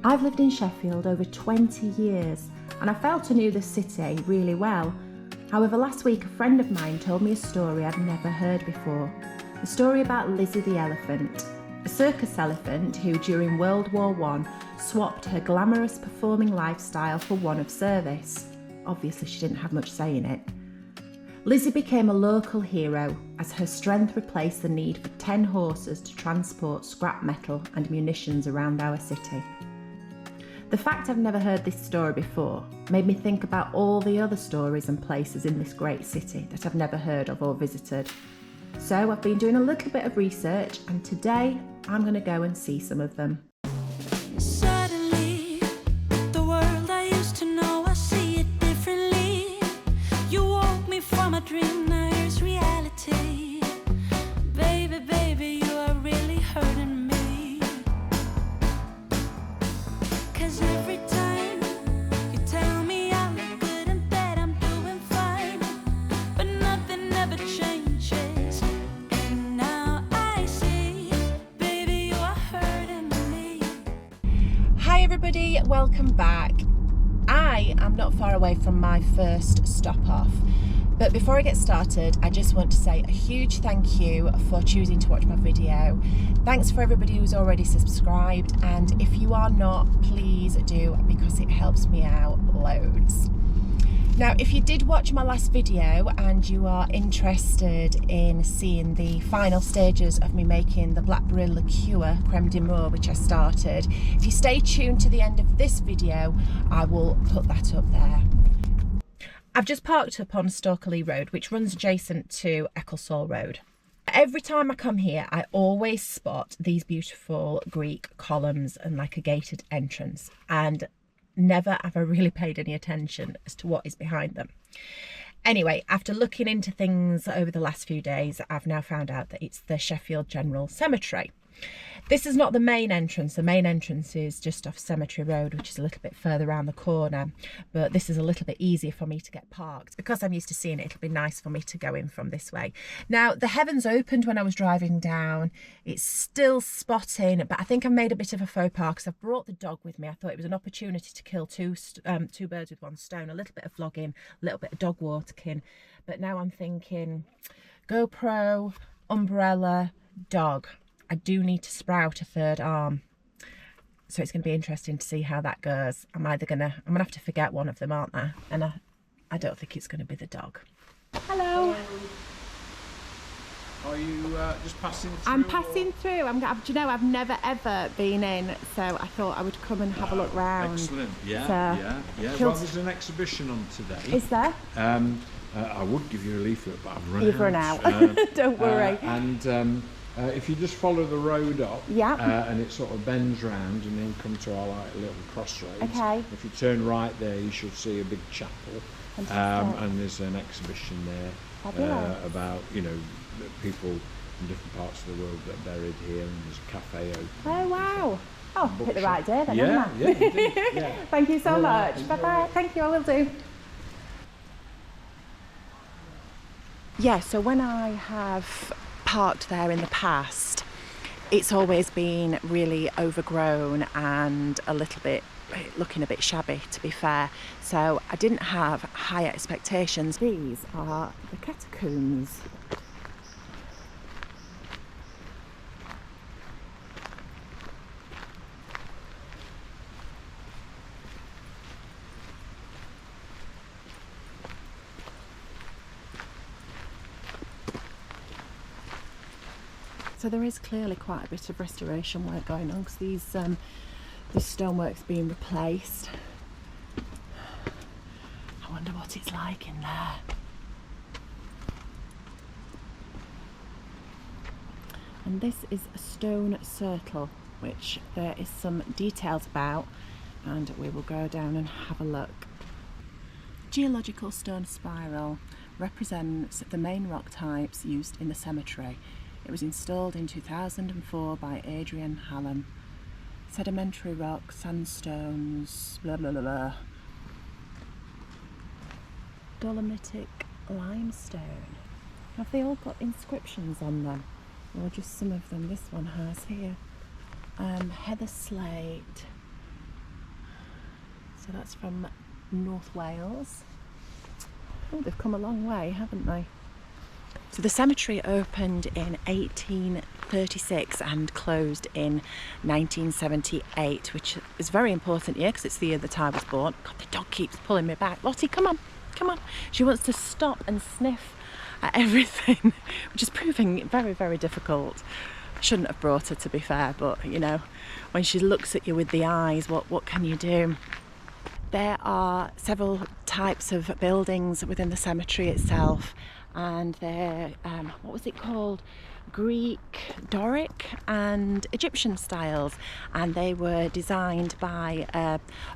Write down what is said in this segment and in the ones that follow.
I've lived in Sheffield over 20 years and I felt I knew the city really well. However, last week a friend of mine told me a story I'd never heard before. A story about Lizzie the elephant, a circus elephant who during World War I swapped her glamorous performing lifestyle for one of service. Obviously she didn't have much say in it. Lizzie became a local hero as her strength replaced the need for 10 horses to transport scrap metal and munitions around our city. The fact I've never heard this story before made me think about all the other stories and places in this great city that I've never heard of or visited. So I've been doing a little bit of research and today I'm going to go and see some of them. Suddenly, the world I used to know, I see it differently. You woke me from a dream, now here's reality. Baby, baby, you are really hurting me. 'Cause every time you tell me I look good in bed, I'm doing fine. But nothing ever changes. And now I see, baby, you are hurting me. Hi everybody, welcome back. I am not far away from my first stop off. But before I get started, I just want to say a huge thank you for choosing to watch my video. Thanks for everybody who's already subscribed, and if you are not, please do, because it helps me out loads. Now, if you did watch my last video and you are interested in seeing the final stages of me making the blackberry liqueur creme de menthe, which I started, if you stay tuned to the end of this video, I will put that up there. I've just parked up on Stokeley Road, which runs adjacent to Ecclesall Road. Every time I come here, I always spot these beautiful Greek columns and like a gated entrance, and never have I really paid any attention as to what is behind them. Anyway, after looking into things over the last few days, I've now found out that it's the Sheffield General Cemetery. This is not the main entrance. The main entrance is just off Cemetery Road, which is a little bit further around the corner, but this is a little bit easier for me to get parked. Because I'm used to seeing it, it'll be nice for me to go in from this way. Now, the heavens opened when I was driving down. It's still spotting, but I think I've made a bit of a faux pas because I've brought the dog with me. I thought it was an opportunity to kill two birds with one stone, a little bit of vlogging, a little bit of dog walking. But now I'm thinking GoPro, umbrella, dog. I do need to sprout a third arm, so it's going to be interesting to see how that goes. I'm gonna have to forget one of them, aren't I? And I don't think it's going to be the dog. Hello. Are you just passing through? I'm passing through. Do you know, I've never ever been in, so I thought I would come and have a look round. Excellent. Yeah, So, yeah. Well, there's an exhibition on today. Is there? I would give you a leaflet, but I've run out. You've run out. Don't worry. If you just follow the road up, yeah, and it sort of bends round and then come to our little crossroads. Okay. If you turn right there, you should see a big chapel, and there's an exhibition there about people in different parts of the world that are buried here, and there's a cafe open. Oh wow! Oh, picked the right day then, yeah, haven't I? indeed, yeah. Thank you so All much. right, Bye bye. Thank you. I will do. Yeah. So when I have parked there in the past, it's always been really overgrown and looking a bit shabby, to be fair, so I didn't have high expectations. These are the catacombs. So there is clearly quite a bit of restoration work going on, because this stonework's being replaced. I wonder what it's like in there. And this is a stone circle, which there is some details about, and we will go down and have a look. Geological stone spiral represents the main rock types used in the cemetery. It was installed in 2004 by Adrian Hallam. Sedimentary rock, sandstones, blah blah blah blah. Dolomitic limestone. Have they all got inscriptions on them? Or just some of them? This one has here. Heather slate, So that's from North Wales. Oh, they've come a long way, haven't they? So the cemetery opened in 1836 and closed in 1978, which is a very important year because it's the year that I was born. God, the dog keeps pulling me back. Lottie, come on, come on. She wants to stop and sniff at everything, which is proving very, very difficult. Shouldn't have brought her, to be fair, but you know, when she looks at you with the eyes, what can you do? There are several types of buildings within the cemetery itself, and they're, what was it called? Greek, Doric and Egyptian styles, and they were designed by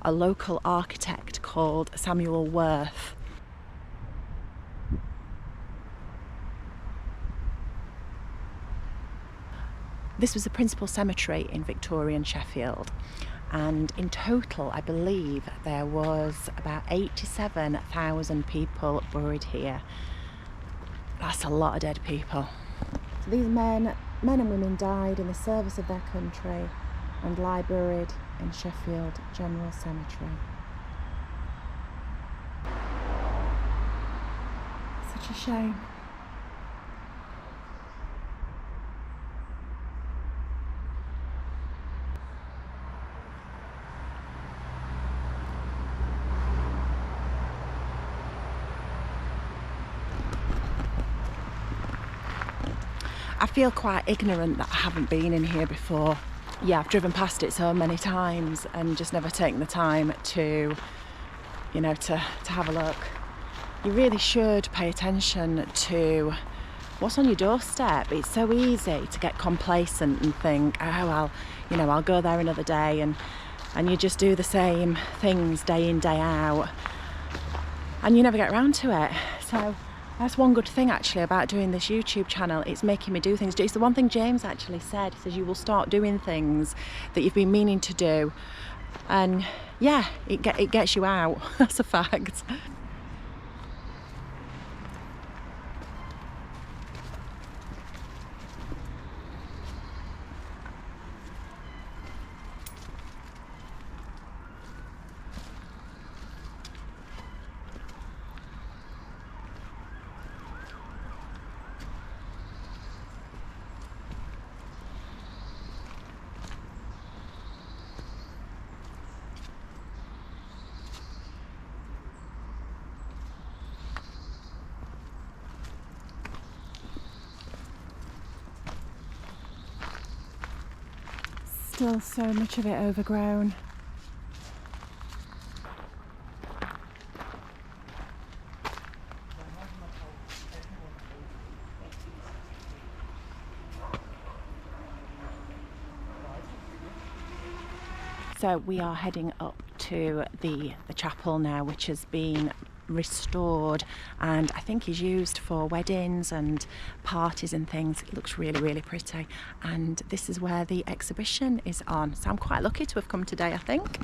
a local architect called Samuel Worth. This was the principal cemetery in Victorian Sheffield, and in total I believe there was about 87,000 people buried here. That's a lot of dead people. So these men and women died in the service of their country and lie buried in Sheffield General Cemetery. Such a shame. I feel quite ignorant that I haven't been in here before. Yeah, I've driven past it so many times and just never taken the time to, you know, to have a look. You really should pay attention to what's on your doorstep. It's so easy to get complacent and think, oh, I'll go there another day, and you just do the same things day in, day out, and you never get around to it. So that's one good thing actually about doing this YouTube channel. It's making me do things. It's the one thing James actually said. He says you will start doing things that you've been meaning to do, and yeah, it gets you out. That's a fact. Still so much of it overgrown. So we are heading up to the chapel now, which has been restored and I think is used for weddings and parties and things. It looks really, really pretty, and this is where the exhibition is on, so I'm quite lucky to have come today, I think.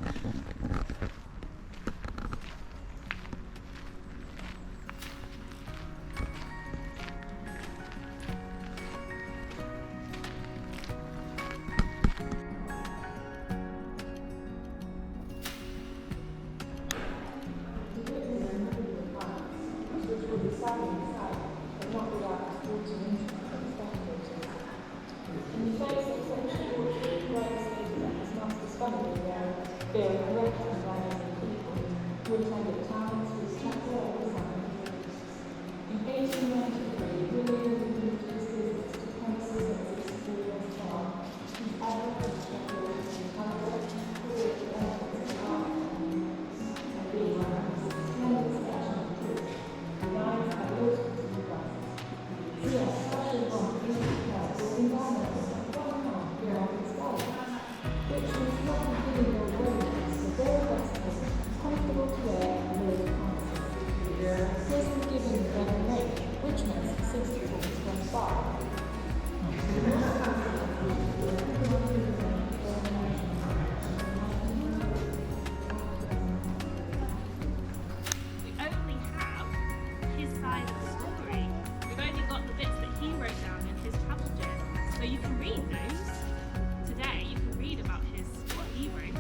Today you can read about what he wrote,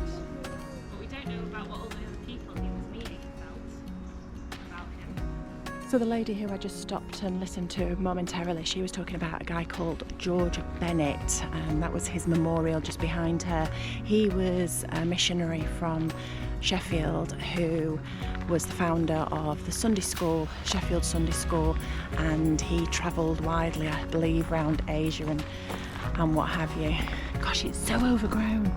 but we don't know about what all the other people So the lady who I just stopped and listened to momentarily, she was talking about a guy called George Bennett, and that was his memorial just behind her. He was a missionary from Sheffield who was the founder of the Sunday school, Sheffield Sunday School, and he travelled widely, I believe, around Asia and what have you. Gosh, it's so overgrown.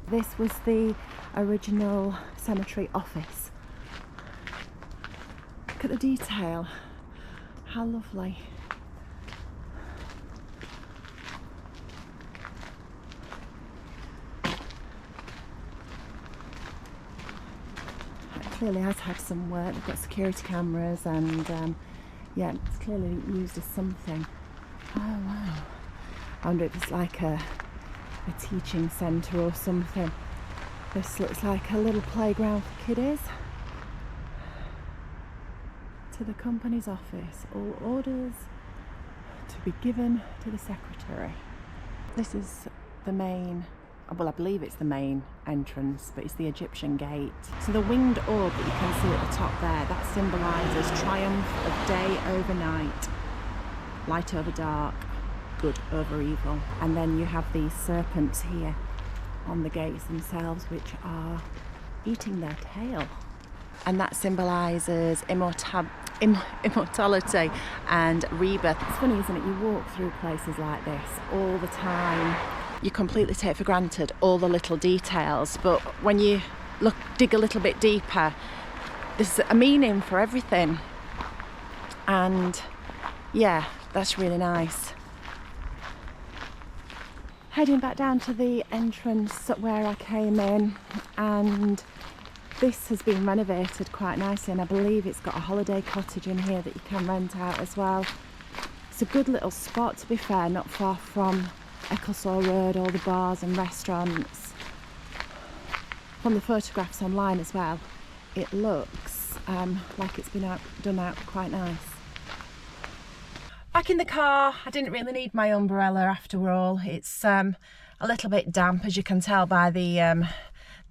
This was the original cemetery office. Look at the detail. How lovely. It clearly has had some work. They've got security cameras and yeah, it's clearly used as something. Oh wow. I wonder if it's like a teaching centre or something. This looks like a little playground for kiddies. To the company's office, all orders to be given to the secretary. This is the main, well, I believe it's the main entrance, but it's the Egyptian gate. So the winged orb that you can see at the top there, that symbolises triumph of day over night, light over dark, good over evil. And then you have these serpents here on the gates themselves, which are eating their tail, and that symbolises immortality and rebirth. It's funny, isn't it? You walk through places like this all the time, you completely take for granted all the little details, but when you dig a little bit deeper, there's a meaning for everything. And yeah, that's really nice. Heading back down to the entrance where I came in, and this has been renovated quite nicely, and I believe it's got a holiday cottage in here that you can rent out as well. It's a good little spot, to be fair, not far from Ecclesall Road, all the bars and restaurants. From the photographs online as well, it looks like it's been done out quite nice. Back in the car, I didn't really need my umbrella after all. It's a little bit damp, as you can tell by the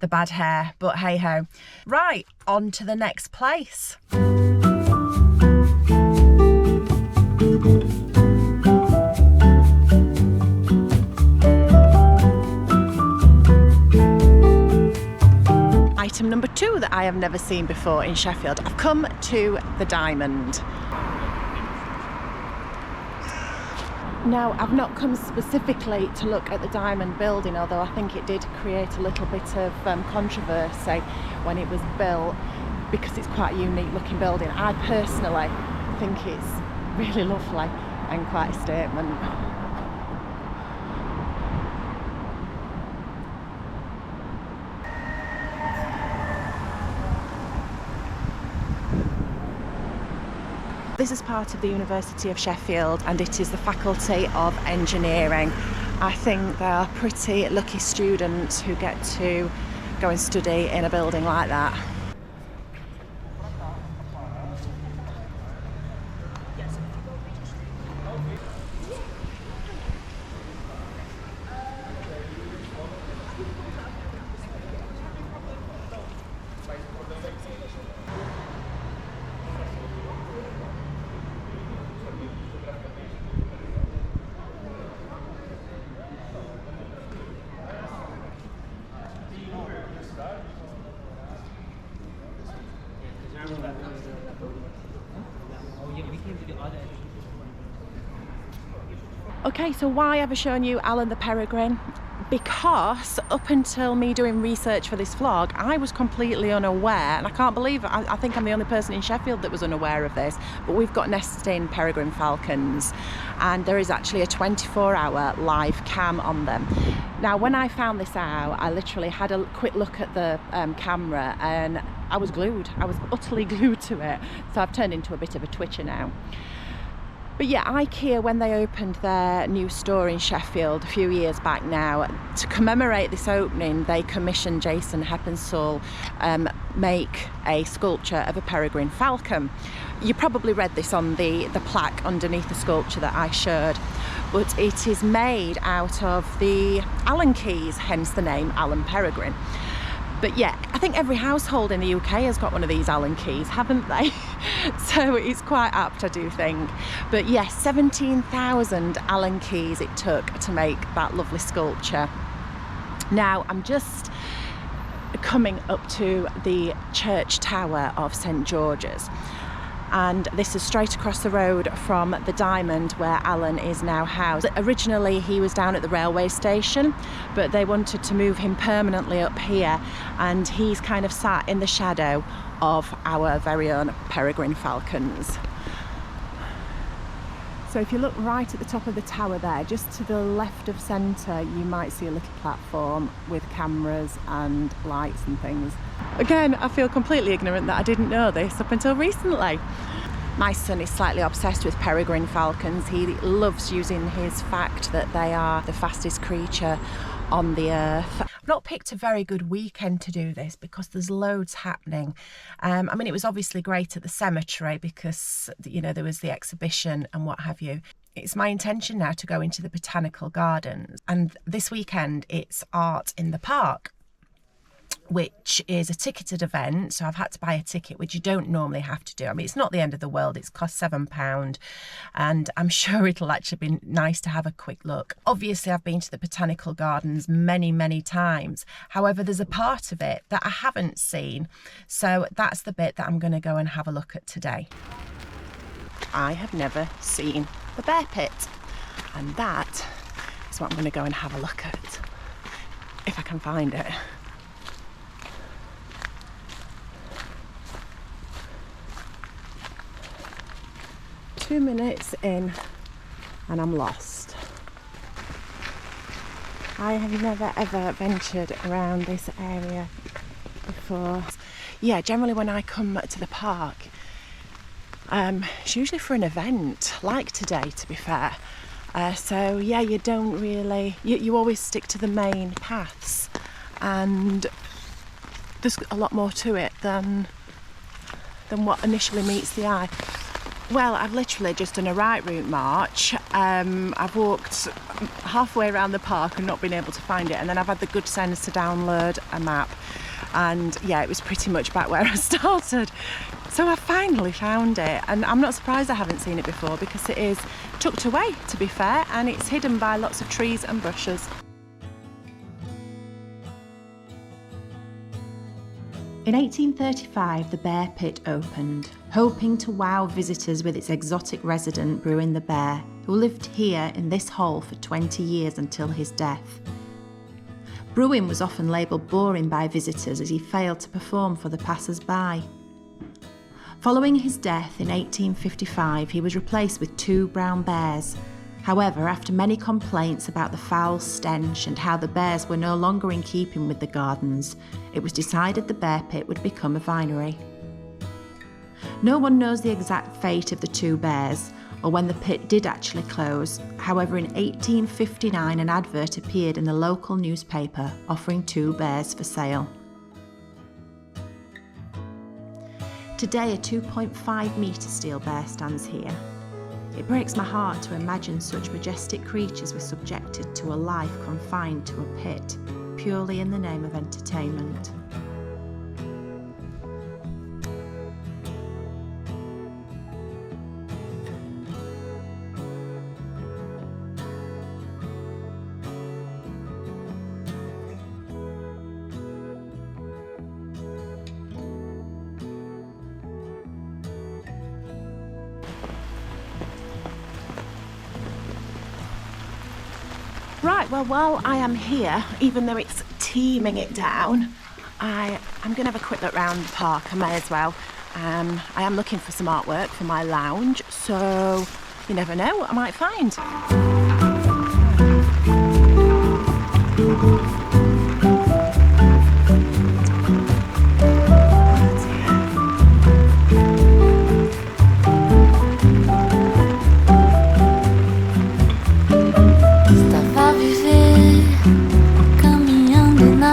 bad hair, but hey ho. Right, on to the next place. Item number 2 that I have never seen before in Sheffield. I've come to the Diamond. Now, I've not come specifically to look at the Diamond building, although I think it did create a little bit of controversy when it was built, because it's quite a unique looking building. I personally think it's really lovely and quite a statement. This is part of the University of Sheffield, and it is the Faculty of Engineering. I think they are pretty lucky students who get to go and study in a building like that. Okay, so why have I shown you Alan the peregrine? Because up until me doing research for this vlog, I was completely unaware, and I can't believe it. I think I'm the only person in Sheffield that was unaware of this, but we've got nesting peregrine falcons, and there is actually a 24-hour live cam on them. Now, when I found this out, I literally had a quick look at the camera, and I was glued. I was utterly glued to it, so I've turned into a bit of a twitcher now. But yeah, IKEA, when they opened their new store in Sheffield a few years back now, to commemorate this opening, they commissioned Jason Heppenstall make a sculpture of a peregrine falcon. You probably read this on the plaque underneath the sculpture that I showed, but it is made out of the Allen keys, hence the name Allen Peregrine. But yeah, I think every household in the UK has got one of these Allen keys, haven't they? So it's quite apt, I do think. But yes, 17,000 Allen keys it took to make that lovely sculpture. Now, I'm just coming up to the church tower of St George's. And this is straight across the road from the Diamond where Alan is now housed. Originally he was down at the railway station, but they wanted to move him permanently up here, and he's kind of sat in the shadow of our very own peregrine falcons. So if you look right at the top of the tower there, just to the left of centre, you might see a little platform with cameras and lights and things. Again, I feel completely ignorant that I didn't know this up until recently. My son is slightly obsessed with peregrine falcons. He loves using his fact that they are the fastest creature on the earth. I've not picked a very good weekend to do this because there's loads happening. I mean, it was obviously great at the cemetery because, you know, there was the exhibition and what have you. It's my intention now to go into the Botanical Gardens, and this weekend it's Art in the Park, which is a ticketed event, so I've had to buy a ticket, which you don't normally have to do. I mean, it's not the end of the world. It's cost £7, and I'm sure it'll actually be nice to have a quick look. Obviously, I've been to the Botanical Gardens many times. However, there's a part of it that I haven't seen, so that's the bit that I'm going to go and have a look at today. I have never seen the bear pit, and that is what I'm going to go and have a look at, if I can find it. Two minutes in and I'm lost. I have never ever ventured around this area before. Yeah, generally when I come to the park, it's usually for an event, like today to be fair. So yeah, you don't really, you always stick to the main paths, and there's a lot more to it than what initially meets the eye. Well, I've literally just done a right route march. I've walked halfway around the park and not been able to find it, and then I've had the good sense to download a map, and yeah, it was pretty much back where I started. So I finally found it, and I'm not surprised I haven't seen it before because it is tucked away, to be fair, and it's hidden by lots of trees and bushes. In 1835, the Bear Pit opened, hoping to wow visitors with its exotic resident Bruin the Bear, who lived here in this hole for 20 years until his death. Bruin was often labelled boring by visitors as he failed to perform for the passers-by. Following his death in 1855, he was replaced with 2 brown bears. However, after many complaints about the foul stench and how the bears were no longer in keeping with the gardens, it was decided the Bear Pit would become a vinery. No one knows the exact fate of the 2 bears, or when the pit did actually close. However, in 1859 an advert appeared in the local newspaper offering 2 bears for sale. Today a 2.5 metre steel bear stands here. It breaks my heart to imagine such majestic creatures were subjected to a life confined to a pit, purely in the name of entertainment. Right, well, while I am here, even though it's teeming it down, I'm going to have a quick look around the park. I may as well. I am looking for some artwork for my lounge, so you never know what I might find.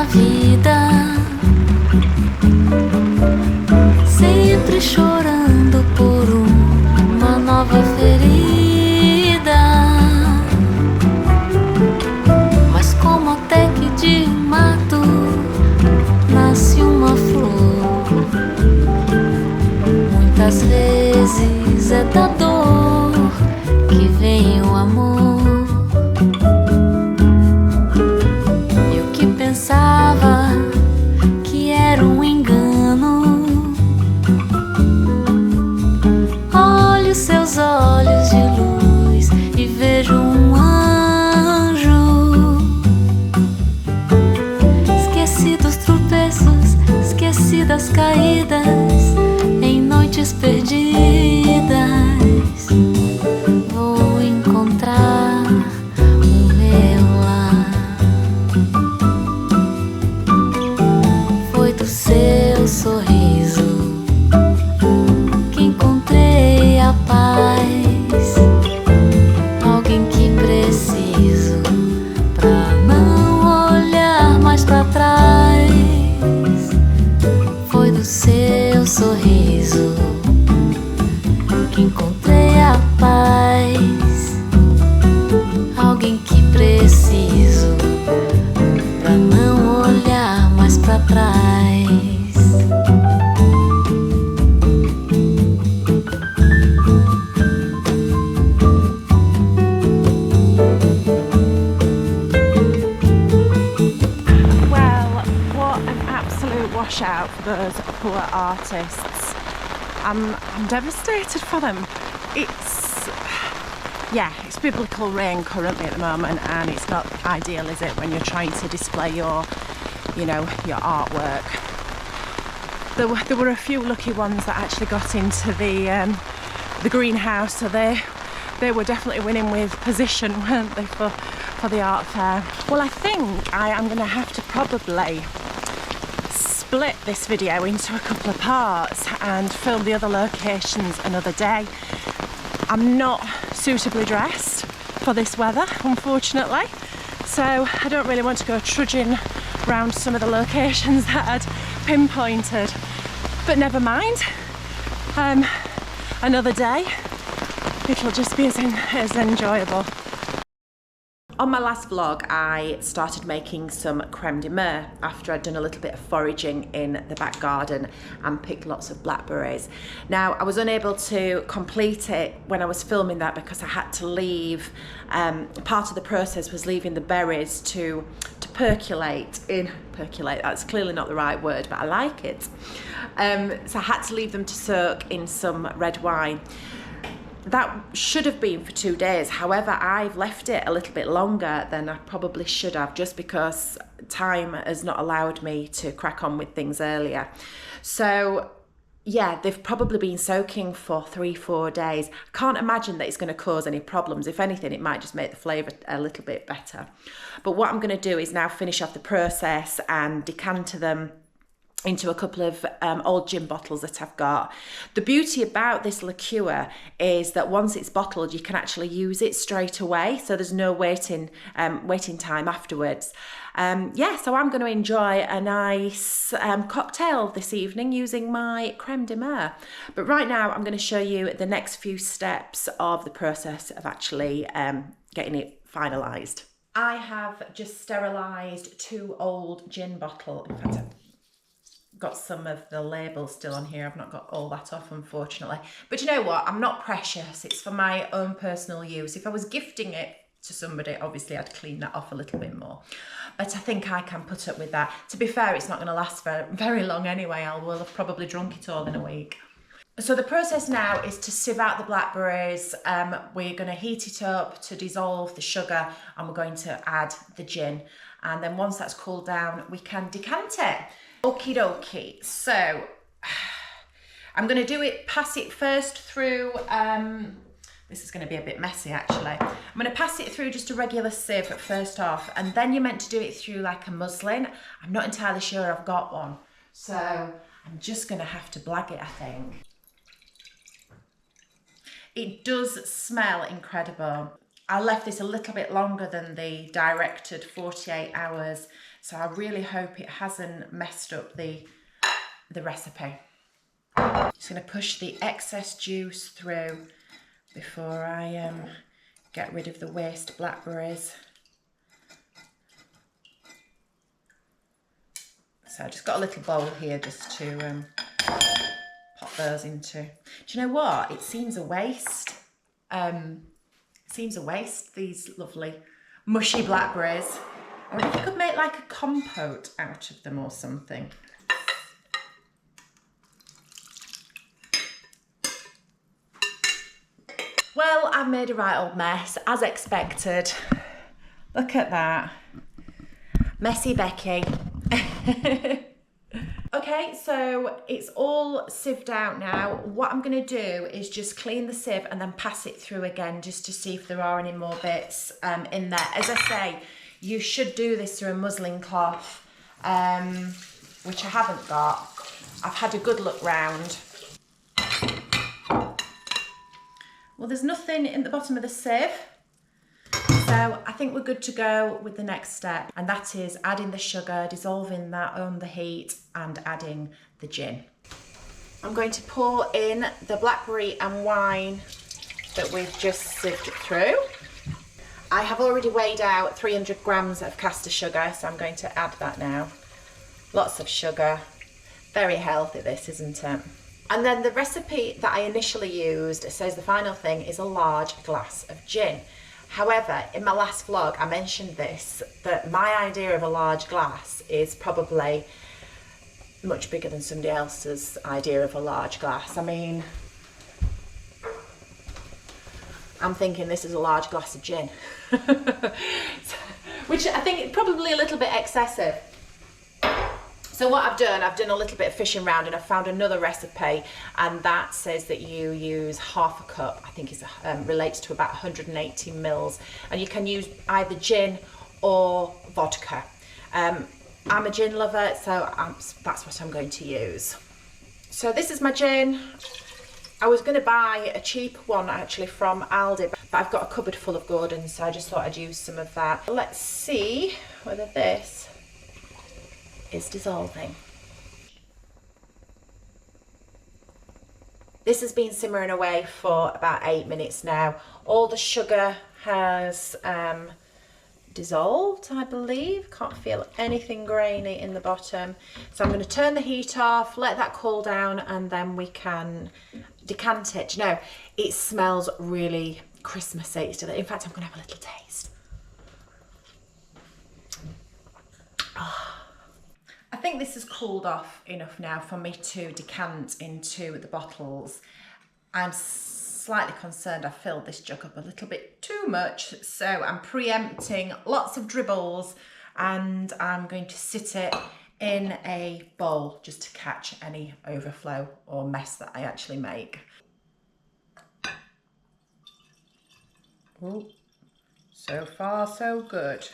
vida, sempre chorando por uma nova ferida. Mas como até que de mato nasce uma flor, muitas vezes é da dor que vem o amor. Eu que pensava que era um engano, olho seus olhos de luz e vejo um anjo. Esqueci dos tropeços, esqueci das caídas em noites perdidas. Vou encontrar o meu lar. Foi do seu sorriso que encontrei a paz. Alguém que preciso pra não olhar mais pra trás. Foi do seu sorriso que encontrei a paz. Alguém que preciso pra não olhar mais pra trás. Well, what an absolute washout for those poor artists. I'm devastated for them. It's biblical rain currently at the moment, and it's not ideal, is it, when you're trying to display your artwork. There were a few lucky ones that actually got into the greenhouse, so they were definitely winning with position, weren't they, for the art fair. Well, I think I am going to have to probably split this video into a couple of parts and film the other locations another day. I'm not suitably dressed for this weather, unfortunately, so I don't really want to go trudging around some of the locations that I'd pinpointed, but never mind. Another day, it'll just be as enjoyable. On my last vlog, I started making some creme de menthe after I'd done a little bit of foraging in the back garden and picked lots of blackberries. Now, I was unable to complete it when I was filming that because I had to leave, part of the process was leaving the berries to percolate, that's clearly not the right word, but I like it. So I had to leave them to soak in some red wine. That should have been for 2 days. However, I've left it a little bit longer than I probably should have, just because time has not allowed me to crack on with things earlier. So yeah, they've probably been soaking for 3-4 days. Can't imagine that it's going to cause any problems. If anything, it might just make the flavour a little bit better. But what I'm going to do is now finish off the process and decant them into a couple of old gin bottles that I've got. The beauty about this liqueur is that once it's bottled, you can actually use it straight away, so there's no waiting time afterwards. So I'm going to enjoy a nice cocktail this evening using my creme de menthe. But right now I'm going to show you the next few steps of the process of actually getting it finalised. I have just sterilised 2 old gin bottles. In fact, I've got some of the labels still on here. I've not got all that off, unfortunately. But you know what? I'm not precious. It's for my own personal use. If I was gifting it to somebody, obviously I'd clean that off a little bit more. But I think I can put up with that. To be fair, it's not going to last for very long anyway. I will have probably drunk it all in a week. So the process now is to sieve out the blackberries. We're going to heat it up to dissolve the sugar, and we're going to add the gin. And then once that's cooled down, we can decant it. Okie dokie. So I'm going to do it, pass it first through, this is going to be a bit messy actually. I'm going to pass it through just a regular sieve first off, and then you're meant to do it through like a muslin. I'm not entirely sure I've got one, so I'm just going to have to blag it, I think. It does smell incredible. I left this a little bit longer than the directed 48 hours So I really hope it hasn't messed up the recipe. Just going to push the excess juice through before I get rid of the waste blackberries. So I just got a little bowl here just to pop those into. Do you know what? It seems a waste. These lovely mushy blackberries. I wonder if you could make like a compote out of them or something. Well, I've made a right old mess, as expected. Look at that. Messy Becky. Okay, so it's all sieved out now. What I'm going to do is just clean the sieve and then pass it through again just to see if there are any more bits in there. As I say, you should do this through a muslin cloth, which I haven't got. I've had a good look round. Well, there's nothing in the bottom of the sieve. So I think we're good to go with the next step, and that is adding the sugar, dissolving that on the heat, and adding the gin. I'm going to pour in the blackberry and wine that we've just sieved through. I have already weighed out 300 grams of caster sugar, so I'm going to add that now. Lots of sugar. Very healthy this, isn't it? And then the recipe that I initially used says the final thing is a large glass of gin. However, in my last vlog, I mentioned this, that my idea of a large glass is probably much bigger than somebody else's idea of a large glass. I mean, I'm thinking this is a large glass of gin, which I think is probably a little bit excessive. So what I've done a little bit of fishing around, and I've found another recipe, and that says that you use half a cup. I think it relates to about 180 mils, and you can use either gin or vodka. I'm a gin lover, so that's what I'm going to use. So this is my gin. I was going to buy a cheap one actually from Aldi, but I've got a cupboard full of Gordon's, so I just thought I'd use some of that. Let's see whether this is dissolving. This has been simmering away for about 8 minutes now. All the sugar has dissolved, I believe. Can't feel anything grainy in the bottom. So I'm going to turn the heat off, let that cool down, and then we can decant it. You know, it smells really Christmassy. In fact, I'm going to have a little taste. I think this has cooled off enough now for me to decant into the bottles. I'm slightly concerned I filled this jug up a little bit too much, so I'm preempting lots of dribbles, and I'm going to sit it in a bowl just to catch any overflow or mess that I actually make. Ooh, so far so good.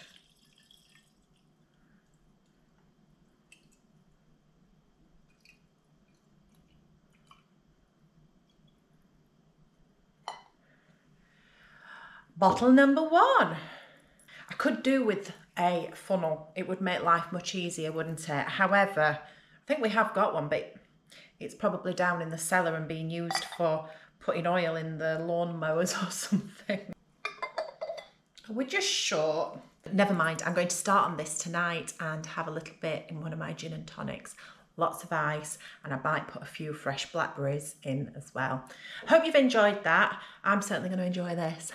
Bottle number 1. I could do with a funnel. It would make life much easier, wouldn't it? However, I think we have got one, but it's probably down in the cellar and being used for putting oil in the lawn mowers or something. We're just short. Never mind, I'm going to start on this tonight and have a little bit in one of my gin and tonics. Lots of ice, and I might put a few fresh blackberries in as well. Hope you've enjoyed that. I'm certainly going to enjoy this.